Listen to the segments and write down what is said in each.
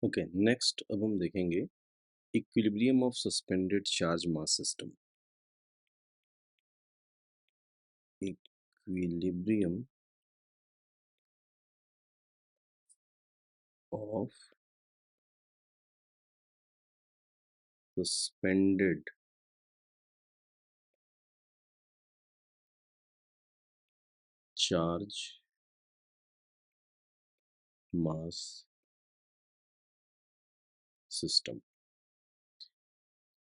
Okay, next अब हम देखेंगे equilibrium of suspended charge mass system. Equilibrium of suspended charge mass system.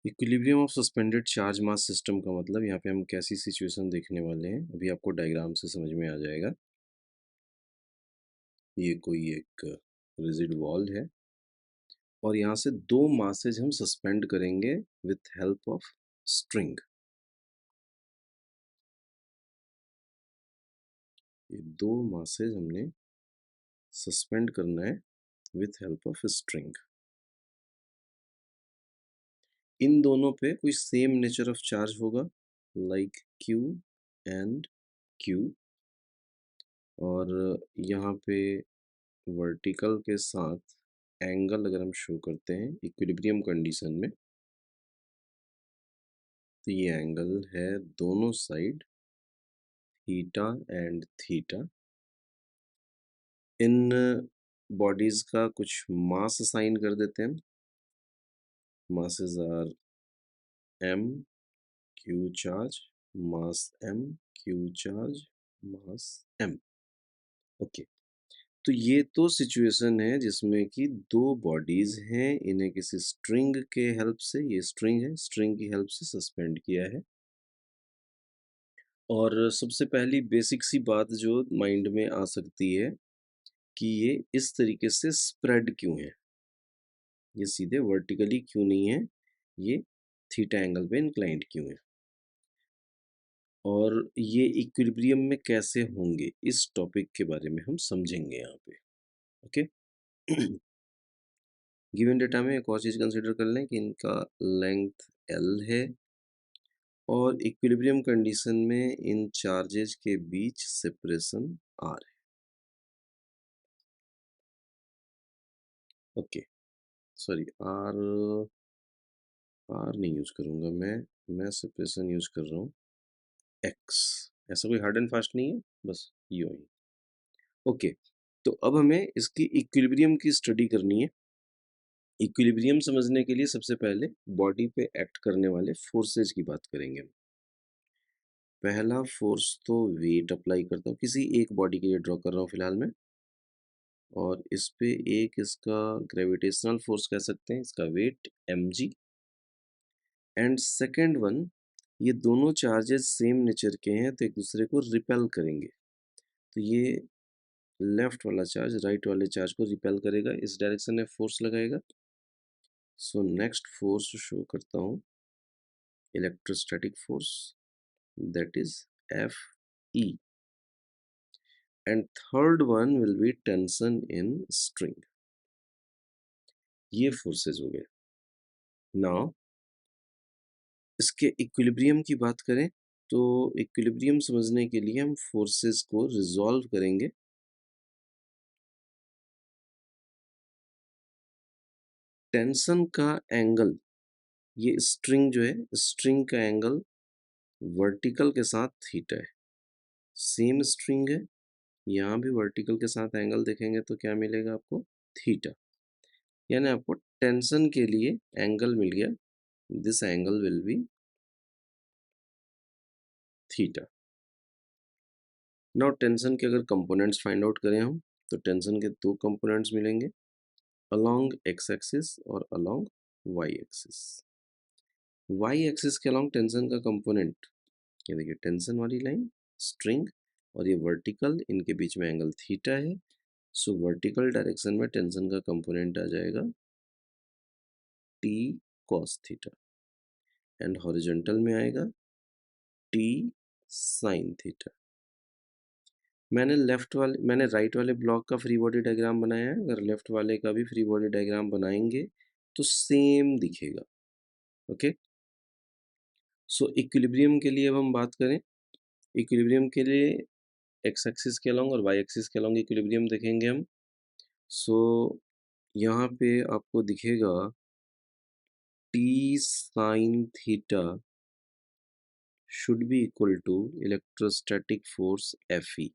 Equilibrium of suspended charge mass system का मतलब यहाँ पे हम कैसी सिचुएशन देखने वाले हैं, अभी आपको डायग्राम से समझ में आ जाएगा। ये कोई एक रिजिड वॉल है और यहाँ से दो मासेज हम सस्पेंड करेंगे विथ हेल्प ऑफ स्ट्रिंग। ये दो मासेज हमने सस्पेंड करना है विथ हेल्प ऑफ स्ट्रिंग। इन दोनों पे कोई सेम नेचर ऑफ चार्ज होगा, लाइक Q एंड Q। और यहाँ पे वर्टिकल के साथ एंगल अगर हम शो करते हैं इक्विलिब्रियम कंडीशन में, तो ये एंगल है दोनों साइड थीटा एंड थीटा। इन बॉडीज का कुछ मास असाइन कर देते हैं। Masses are m q charge, mass m, q charge, mass m। Okay, तो ये तो सिचुएशन है जिसमें कि दो बॉडीज हैं, इन्हें किसी स्ट्रिंग के हेल्प से, ये स्ट्रिंग है, स्ट्रिंग की हेल्प से सस्पेंड किया है। और सबसे पहली बेसिक सी बात जो माइंड में आ सकती है कि ये इस तरीके से स्प्रेड क्यों है, ये सीधे वर्टिकली क्यों नहीं है, ये थीटा एंगल पे इंक्लाइंड क्यों है, और ये इक्विलिब्रियम में कैसे होंगे, इस टॉपिक के बारे में हम समझेंगे यहाँ पे। ओके। गिवन डेटा में एक और चीज़ कंसिडर कर लें कि इनका लेंथ L है और इक्विलिब्रियम कंडीशन में इन चार्जेज के बीच सेपरेशन R है। ओके, सॉरी, R नहीं यूज करूंगा मैं सेपरेशन यूज कर रहा हूँ X। ऐसा कोई हार्ड एंड फास्ट नहीं है, बस यू ही। ओके, तो अब हमें इसकी इक्विलिब्रियम की स्टडी करनी है। इक्विलिब्रियम समझने के लिए सबसे पहले बॉडी पे एक्ट करने वाले फोर्सेज की बात करेंगे। पहला फोर्स तो वेट अप्लाई करता हूँ, किसी एक बॉडी के लिए ड्रॉ कर रहा हूँ फिलहाल मैं, और इस पे एक इसका ग्रेविटेशनल फोर्स कह सकते हैं, इसका weight mg। And second one, ये दोनों चार्जेस सेम नेचर के हैं तो एक दूसरे को रिपेल करेंगे, तो ये लेफ्ट वाला चार्ज राइट वाले चार्ज को रिपेल करेगा, इस डायरेक्शन में फोर्स लगाएगा। सो नेक्स्ट फोर्स शो करता हूँ, electrostatic force, that is Fe, and third one will be tension in string। ये फोर्सेस हो गए। नाउ इसके इक्विलिब्रियम की बात करें तो इक्विलिब्रियम समझने के लिए हम फोर्सेस को रिजॉल्व करेंगे। टेंशन का एंगल, ये स्ट्रिंग जो है, स्ट्रिंग का एंगल वर्टिकल के साथ थीटा है, सेम स्ट्रिंग है, यहाँ भी वर्टिकल के साथ एंगल देखेंगे तो क्या मिलेगा आपको, थीटा। यानी आपको टेंशन के लिए एंगल मिल गया, this angle will be theta. Now tension के अगर कंपोनेंट्स फाइंड आउट करें हम, तो टेंशन के दो कंपोनेंट्स मिलेंगे, अलोंग एक्स एक्सिस और along y axis. Y axis के अलोंग टेंशन का कंपोनेंट, ये देखिए टेंशन वाली लाइन, स्ट्रिंग, और ये वर्टिकल, इनके बीच में एंगल थीटा है। सो वर्टिकल डायरेक्शन में टेंशन का कंपोनेंट आ जाएगा T cos theta, and horizontal में आएगा टी साइन थीटा। मैंने राइट वाले ब्लॉक का फ्री बॉडी डायग्राम बनाया है, अगर लेफ्ट वाले का भी फ्री बॉडी डायग्राम बनाएंगे तो सेम दिखेगा। ओके, सो इक्विलिब्रियम के लिए अब हम बात करें, इक्विलिब्रियम के लिए एक्स एक्सिस के अलोंग और वाई एक्सिस के अलोंग इक्विलिब्रियम देखेंगे हम। सो यहाँ पे आपको दिखेगा T sine theta should be equal to electrostatic force Fe,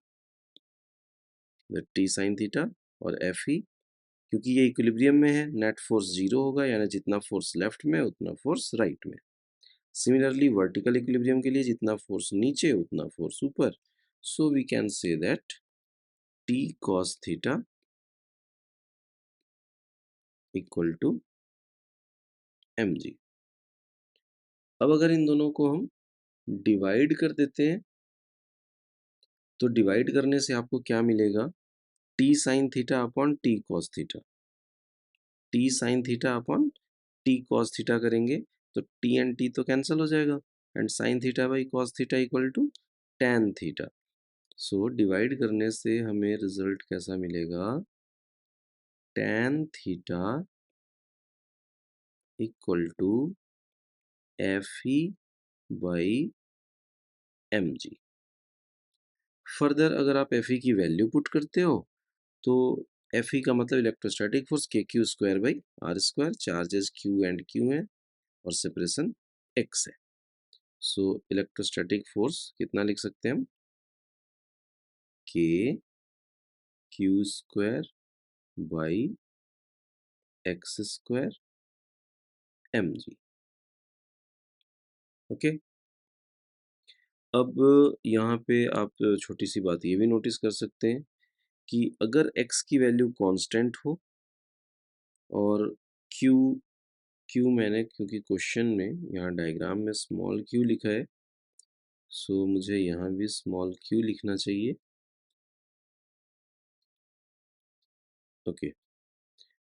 T sine theta और Fe, क्योंकि ये इक्विलिब्रियम में है, नेट फोर्स जीरो होगा, यानी जितना फोर्स लेफ्ट में उतना फोर्स राइट में। सिमिलरली वर्टिकल इक्विलिब्रियम के लिए जितना फोर्स नीचे उतना फोर्स ऊपर, so we can say that T cos theta equal to mg। अब अगर इन दोनों को हम डिवाइड कर देते हैं, तो डिवाइड करने से आपको क्या मिलेगा, T sine theta upon T cos theta. T sine theta upon T cos theta करेंगे तो टी एंड टी तो कैंसिल हो जाएगा, and sine theta by cos theta equal to tan theta. So divide करने से हमें रिजल्ट कैसा मिलेगा, tan theta equal to F E by M G. Further अगर आप एफ ई की वैल्यू पुट करते हो तो एफ ई का मतलब electrostatic force K Q square by R square, charges Q and Q है और सेपरेशन एक्स है। सो इलेक्ट्रोस्टैटिक फोर्स कितना लिख सकते हैं हम, K Q square by x square M G. Okay, अब यहाँ पे आप छोटी सी बात ये भी नोटिस कर सकते हैं कि अगर x की वैल्यू कांस्टेंट हो और q q मैंने क्योंकि क्वेश्चन में यहाँ डायग्राम में स्मॉल q लिखा है, सो मुझे यहाँ भी स्मॉल q लिखना चाहिए। ओके,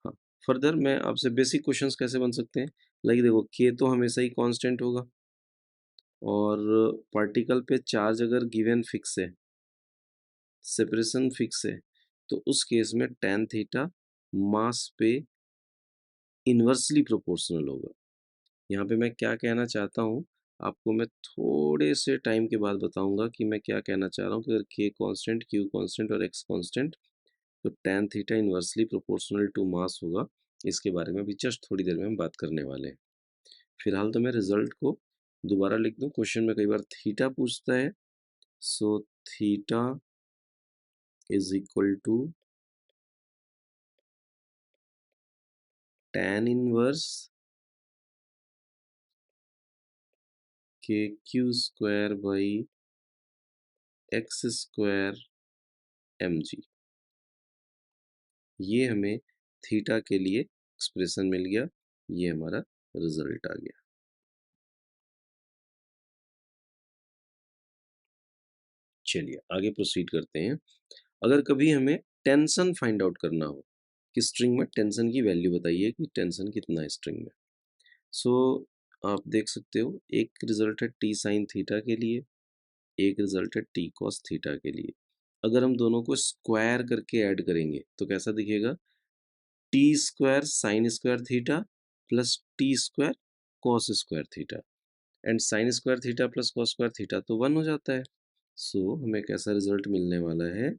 हाँ, फर्दर मैं आपसे बेसिक क्वेश्चंस कैसे बन सकते हैं, लाइक देखो k तो हमेशा ही कांस्टेंट होगा और पार्टिकल पे चार्ज अगर गिवन फिक्स है, सेपरेशन फिक्स है, तो उस केस में tan थीटा मास पे इन्वर्सली प्रोपोर्शनल होगा। यहाँ पे मैं क्या कहना चाहता हूँ, आपको मैं थोड़े से टाइम के बाद बताऊंगा कि मैं क्या कहना चाह रहा हूँ कि अगर k कांस्टेंट, q कांस्टेंट और x कांस्टेंट, तो tan theta inversely proportional to mass होगा। इसके बारे में अभी जस्ट थोड़ी देर में हम बात करने वाले हैं। फिलहाल तो मैं रिजल्ट को दोबारा लिख दूं, क्वेश्चन में कई बार थीटा पूछता है। So theta is equal to tan inverse के Q square by x square M g. ये हमें थीटा के लिए एक्सप्रेशन मिल गया, ये हमारा रिजल्ट आ गया। चलिए आगे प्रोसीड करते हैं। अगर कभी हमें टेंशन फाइंड आउट करना हो कि स्ट्रिंग में टेंशन की वैल्यू बताइए कि टेंशन कितना है स्ट्रिंग में, सो आप देख सकते हो एक रिजल्ट है टी साइन थीटा के लिए, एक रिजल्ट है टी कॉस थीटा के लिए। अगर हम दोनों को स्क्वायर करके ऐड करेंगे तो कैसा दिखेगा, T square sine square theta plus T square cos square theta, and sign square theta plus cos square theta तो 1 हो जाता है। सो हमें कैसा रिजल्ट मिलने वाला है,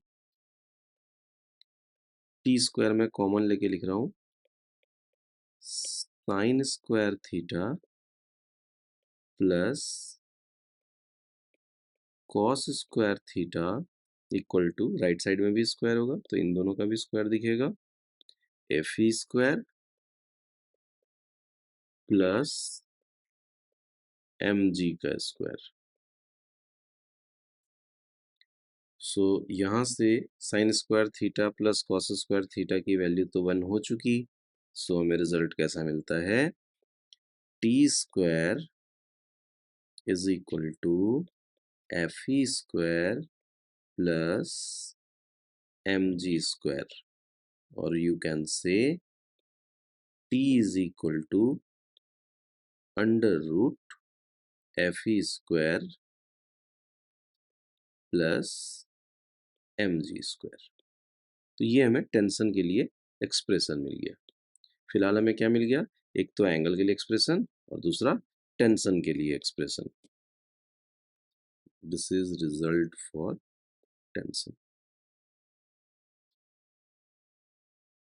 टी स्क्वायर में कॉमन लेके लिख रहा हूँ, sine square theta plus cos square theta equal to, right side में भी स्क्वायर होगा तो इन दोनों का भी स्क्वायर दिखेगा, F E square plus M G का स्क्वायर। सो यहाँ से sine square theta plus cos square theta की वैल्यू तो 1 हो चुकी। सो हमें रिजल्ट कैसा मिलता है, T square is equal to F E square plus M g square, और you can say T is equal to under root F E square plus M g square. तो ये हमें टेंशन के लिए एक्सप्रेशन मिल गया। फिलहाल हमें क्या मिल गया, एक तो एंगल के लिए एक्सप्रेशन और दूसरा टेंशन के लिए expression. This is result for tension.